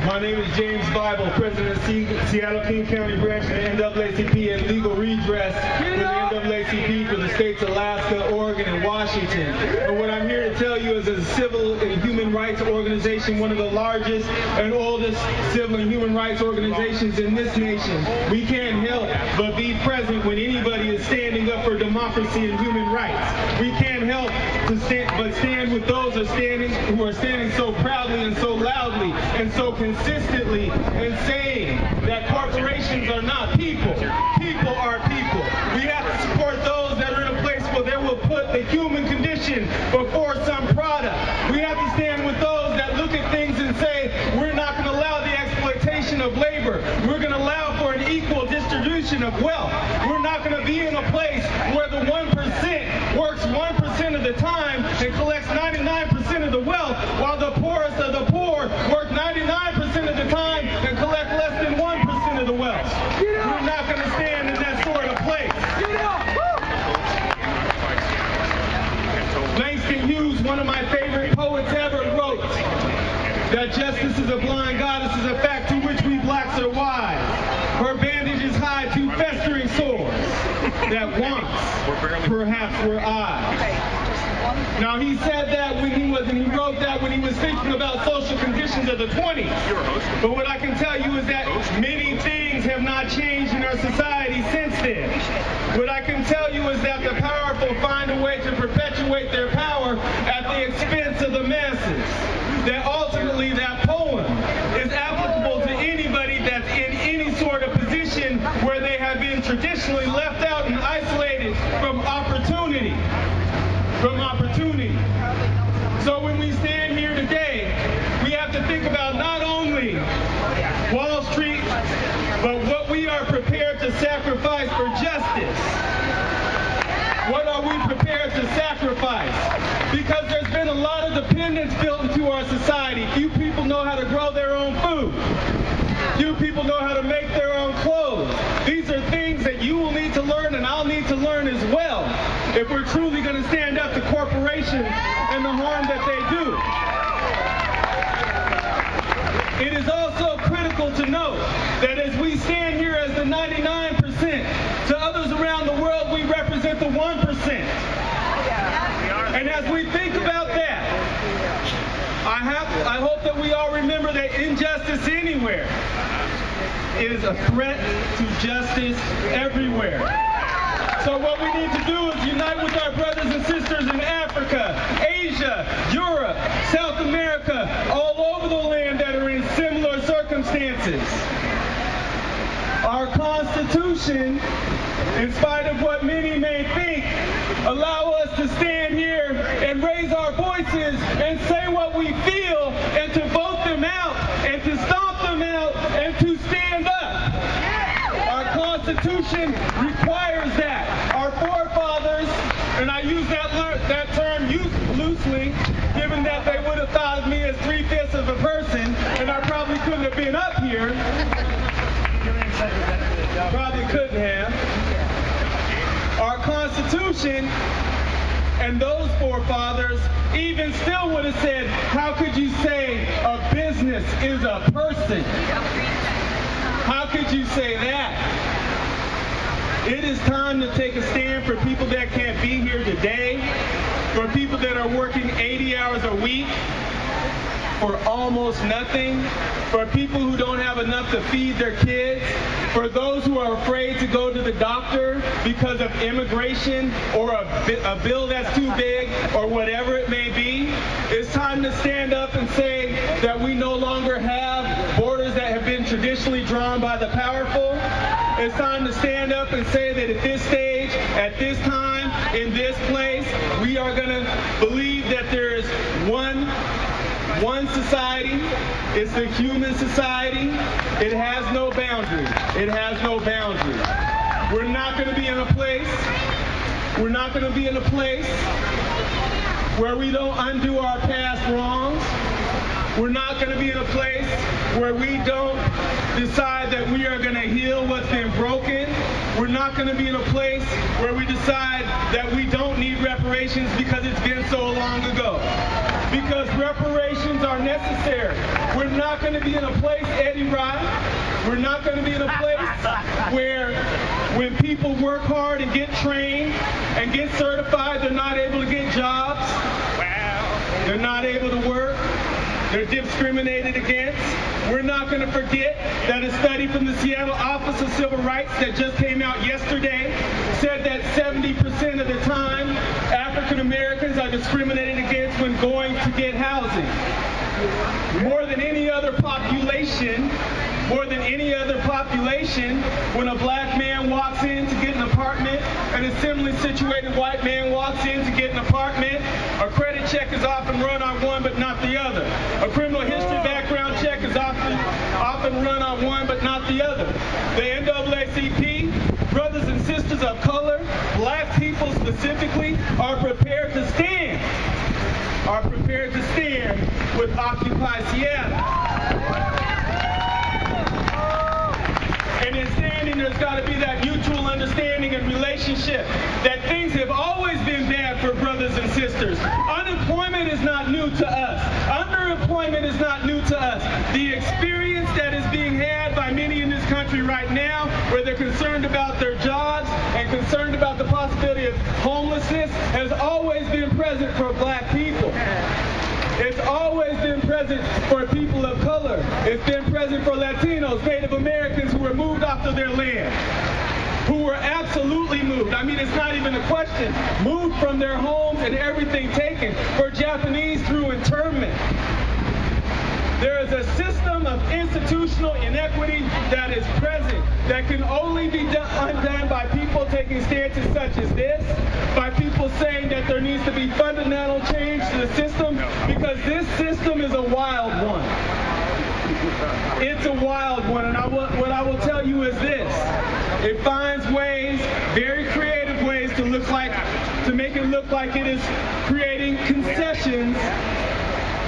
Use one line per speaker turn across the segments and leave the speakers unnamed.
My name is James Bible, President of Seattle King County Branch of the NAACP and Legal Redress for the NAACP for the states Alaska, Oregon, and Washington. And what I'm here to tell you is, as a civil and human rights organization, one of the largest and oldest civil and human rights organizations in this nation, we can't help but be present when anybody is standing up for democracy and human rights. We can't help but stand with those who are standing so proudly and so loudly and so consistently and saying that corporations are not people. People are people. We have to support those that are in a place where they will put the human condition before some product. We have to stand with those that look at things and say, we're not going to allow the exploitation of labor. We're going to allow for an equal distribution of wealth. We're not going to be in a place where the 1% works 1% of the time and collects 99% of the wealth, while the poorest of the poor work 99% of the time and collect less than 1% of the wealth. We're not going to stand in that sort of place. Langston Hughes, one of my favorite poets ever, wrote that justice is a blind goddess, is a fact to which we blacks are wise. Her bandage is high to festering sores that once perhaps were eyes. Now, he said that when he wrote that when he was thinking about social conditions of the 20s. But what I can tell you is that many things have not changed in our society since then. What I can tell you is that the powerful find a way to perpetuate their power at the expense of the masses. That ultimately that poem is applicable to anybody that's in any sort of position where they have been traditionally left out and isolated from opportunity. So when we stand here today, we have to think about not only Wall Street, but what we are prepared to sacrifice for justice. What are we prepared to sacrifice? Because there's been a lot of dependence built into our society. Few people know how to grow their own food. Few people know how to make their own clothes. These are things that you will need to learn and I'll need to learn as well if we're truly going to stand up to corporations and the harm that they do. It is also critical to note that as we stand here as the 99%, to others around the world we represent the 1%. And as we think about that, I hope that we all remember that injustice anywhere is a threat to justice everywhere. So what we need to do is unite with our brothers and sisters in Africa, Asia, Europe, South America, all over the land that are in similar circumstances. Our Constitution, in spite of what many may think, allow us to stand here and raise our voices and say what we feel and to vote them out and to stomp them out and to stand up. Our Constitution requires that. Our forefathers, and I use that term loosely, given that they would have thought of me as 3/5 of a person, and I probably couldn't have been up here. Probably couldn't have. Our Constitution and those forefathers even still would have said, how could you say a business is a person? How could you say that? It is time to take a stand for people that can't be here today, for people that are working 80 hours a week for almost nothing, for people who don't have enough to feed their kids, for those who are afraid to go to the doctor because of immigration or a bill that's too big or whatever it may be. It's time to stand up and say that we no longer have borders that have been traditionally drawn by the powerful. It's time to stand up and say that at this stage, at this time, in this place, we are going to believe that there is one society. It's the human society. It has no boundaries. It has no boundaries. We're not going to be in a place where we don't undo our past wrongs. We're not going to be in a place where we don't decide that we are going to heal what's been broken. We're not going to be in a place where we decide that we don't need reparations because it's been so long ago. because reparations are necessary. We're not going to be in a place, Eddie Rye, we're not going to be in a place where when people work hard and get trained and get certified, they're not able to get jobs. They're not able to work. They're discriminated against. We're not going to forget that a study from the Seattle Office of Civil Rights that just came out yesterday said that 70% of the time African Americans are discriminated against when going to get housing. More than any other population, when a black man walks in to get an apartment and a similarly situated white man walks in to get an apartment, a credit check is often run on one but not the other. A criminal history background check is often run on one but not the other. The NAACP, brothers and sisters of color, black people specifically, are prepared to stand with Occupy Seattle. And in standing, there's got to be that mutual understanding and relationship that things have always been bad for brothers and sisters. Unemployment is not new to us. Underemployment is not new to us. The experience that is being had by many in this country right now, where they're concerned about their jobs and concerned about the possibility of homelessness, has always been present for black people. It's always been present for people of color. It's been present for Latinos, Native Americans who were moved off of their land, who were absolutely moved. I mean, it's not even a question. Moved from their homes and everything taken. For Japanese, through internment. There is a system of institutional inequity that is present that can only be undone by people taking stances such as this, by people saying that there needs to be fundamental change to the system, because this system is a wild one. It's a wild one, and what I will tell you is this. It finds ways, very creative ways, to make it look like it is creating concessions,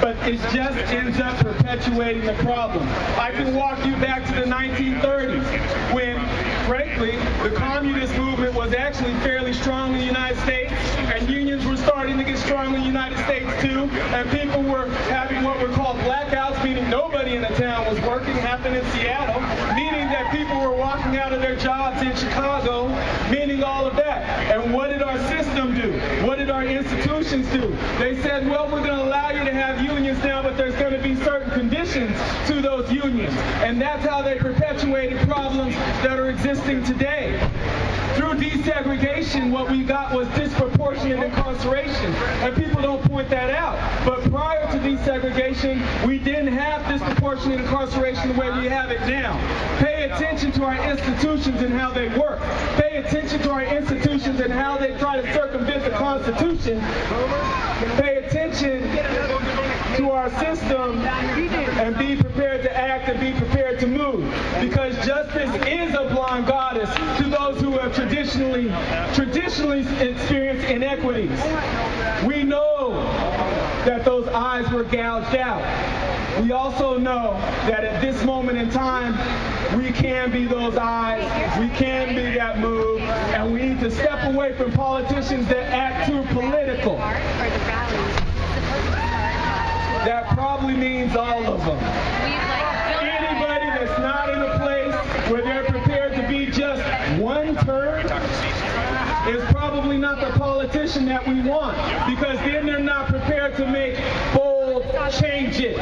but it just ends up perpetuating the problem. I can walk you back to the 1930s when, frankly, the communist movement was actually fairly strong in the United States, and unions were starting to get strong in the United States too, and people were having what were called blackouts, meaning nobody in the town was working, happened in Seattle, meaning that people were walking out of their jobs in Chicago, meaning all of that. And what did our system do? What did our institutions do? They said, well, we're going to allow you to have unions now, but there's going to be certain conditions to those unions. And that's how they perpetuated problems that are existing today. Through desegregation, what we got was disproportionate incarceration, and people don't point that out. But prior to desegregation, we didn't have disproportionate incarceration the way we have it now. Pay attention to our institutions and how they work. Pay attention to our institutions and how they try to circumvent the Constitution. Pay attention to our system and be prepared to act and be prepared to move. Because justice is a blind goddess to those who have traditionally experienced inequities. We know that those eyes were gouged out. We also know that at this moment in time, we can be those eyes, we can be that move, and we need to step away from politicians that act too political. That probably means all of them. Anybody that's not in a place where they're prepared to be just one term is probably not the politician that we want, because then they're not prepared to make bold changes.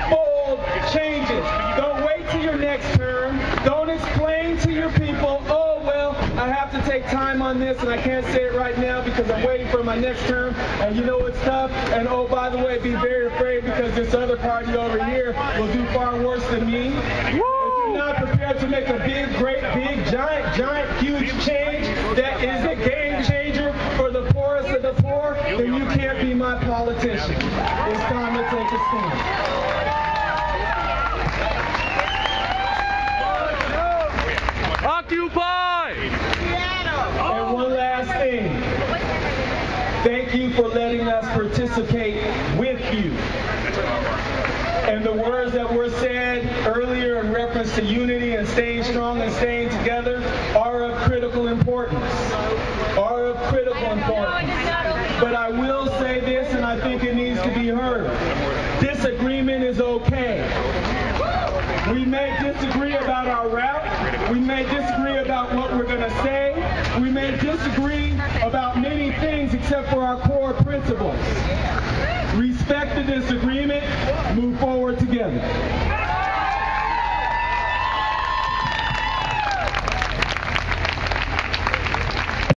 Bold changes. Don't wait till your next term. Don't explain to your people, oh, well, I have to take time on this and I can't say it right now because I'm waiting for my next term, and you know it's tough, and oh, by the way, be very afraid because this other party over here will do far worse than me. If you're not prepared to make a big, great, big, giant, huge change that is a game changer for the poorest of the poor, then you can't be my politician. It's time to take a stand.
Occupy!
And one last thing. Thank you for letting us participate with you. And the words that were said earlier in reference to unity and staying strong and staying together are of critical importance. But I will say this, and I think it needs to be heard. We may disagree about our route. We may disagree